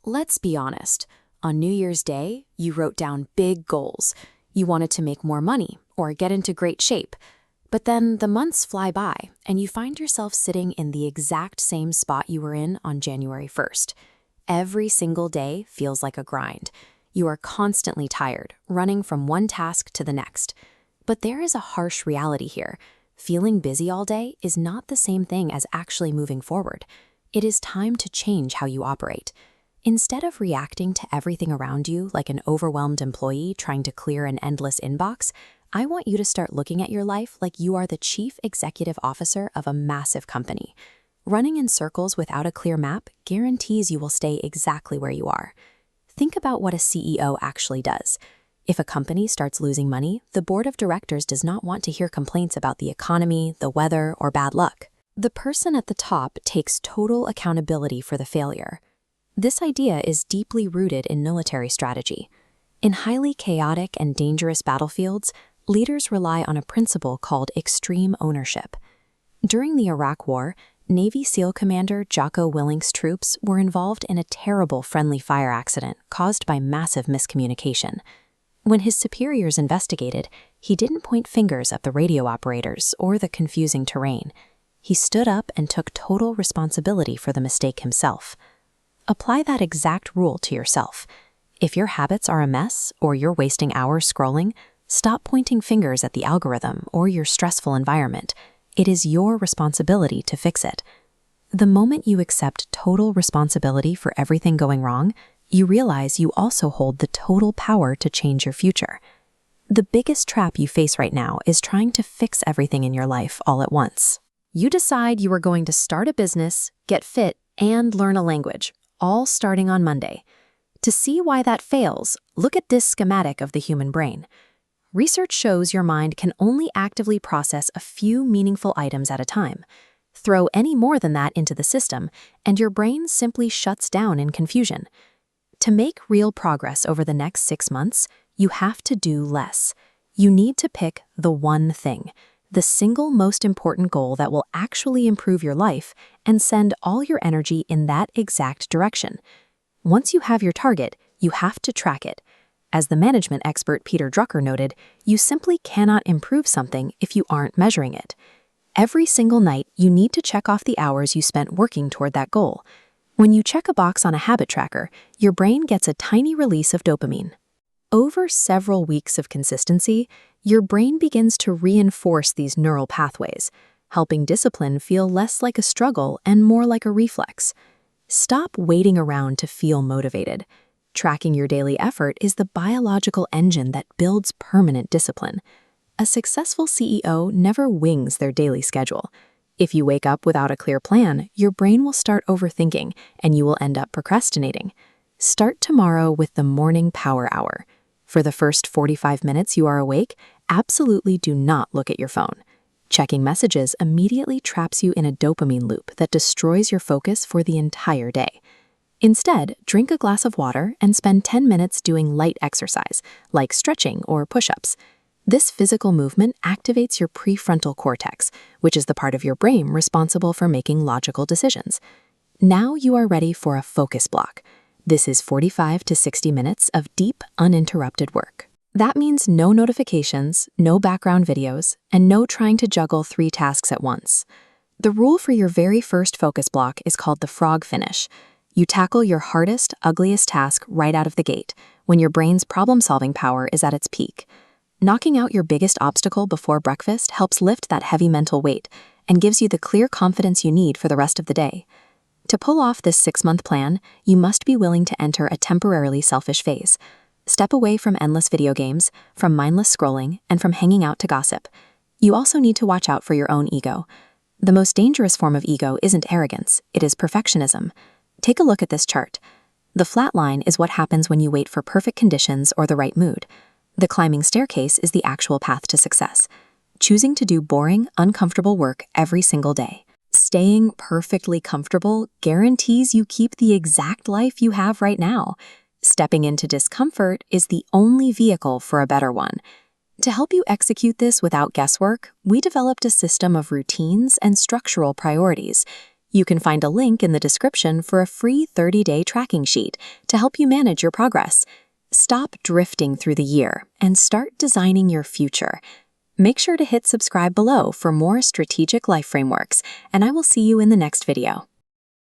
Let's be honest. On New Year's Day, you wrote down big goals. You wanted to make more money or get into great shape. But then the months fly by, and you find yourself sitting in the exact same spot you were in on January 1st. Every single day feels like a grind. You are constantly tired, running from one task to the next. But there is a harsh reality here. Feeling busy all day is not the same thing as actually moving forward. It is time to change how you operate. Instead of reacting to everything around you like an overwhelmed employee trying to clear an endless inbox, I want you to start looking at your life like you are the chief executive officer of a massive company. Running in circles without a clear map guarantees you will stay exactly where you are. Think about what a CEO actually does. If a company starts losing money, the board of directors does not want to hear complaints about the economy, the weather, or bad luck. The person at the top takes total accountability for the failure. This idea is deeply rooted in military strategy. In highly chaotic and dangerous battlefields, leaders rely on a principle called extreme ownership. During the Iraq War, Navy SEAL Commander Jocko Willink's troops were involved in a terrible friendly fire accident caused by massive miscommunication. When his superiors investigated, he didn't point fingers at the radio operators or the confusing terrain. He stood up and took total responsibility for the mistake himself. Apply that exact rule to yourself. If your habits are a mess or you're wasting hours scrolling, stop pointing fingers at the algorithm or your stressful environment. It is your responsibility to fix it. The moment you accept total responsibility for everything going wrong, you realize you also hold the total power to change your future. The biggest trap you face right now is trying to fix everything in your life all at once. You decide you are going to start a business, get fit, and learn a language, all starting on Monday. To see why that fails, look at this schematic of the human brain. Research shows your mind can only actively process a few meaningful items at a time. Throw any more than that into the system, and your brain simply shuts down in confusion. To make real progress over the next 6 months, you have to do less. You need to pick the one thing, the single most important goal that will actually improve your life, and send all your energy in that exact direction. Once you have your target, you have to track it. As the management expert Peter Drucker noted, you simply cannot improve something if you aren't measuring it. Every single night, you need to check off the hours you spent working toward that goal. When you check a box on a habit tracker, your brain gets a tiny release of dopamine. Over several weeks of consistency, your brain begins to reinforce these neural pathways, helping discipline feel less like a struggle and more like a reflex. Stop waiting around to feel motivated. Tracking your daily effort is the biological engine that builds permanent discipline. A successful CEO never wings their daily schedule. If you wake up without a clear plan, your brain will start overthinking, and you will end up procrastinating. Start tomorrow with the morning power hour. For the first 45 minutes you are awake, absolutely do not look at your phone. Checking messages immediately traps you in a dopamine loop that destroys your focus for the entire day. Instead, drink a glass of water and spend 10 minutes doing light exercise, like stretching or push-ups. This physical movement activates your prefrontal cortex, which is the part of your brain responsible for making logical decisions. Now you are ready for a focus block. This is 45 to 60 minutes of deep, uninterrupted work. That means no notifications, no background videos, and no trying to juggle 3 tasks at once. The rule for your very first focus block is called the frog finish. You tackle your hardest, ugliest task right out of the gate, when your brain's problem-solving power is at its peak. Knocking out your biggest obstacle before breakfast helps lift that heavy mental weight and gives you the clear confidence you need for the rest of the day. To pull off this 6-month plan, you must be willing to enter a temporarily selfish phase. Step away from endless video games, from mindless scrolling, and from hanging out to gossip. You also need to watch out for your own ego. The most dangerous form of ego isn't arrogance, it is perfectionism. Take a look at this chart. The flat line is what happens when you wait for perfect conditions or the right mood. The climbing staircase is the actual path to success. Choosing to do boring, uncomfortable work every single day. Staying perfectly comfortable guarantees you keep the exact life you have right now. Stepping into discomfort is the only vehicle for a better one. To help you execute this without guesswork, we developed a system of routines and structural priorities. You can find a link in the description for a free 30-day tracking sheet to help you manage your progress. Stop drifting through the year and start designing your future. Make sure to hit subscribe below for more strategic life frameworks, and I will see you in the next video.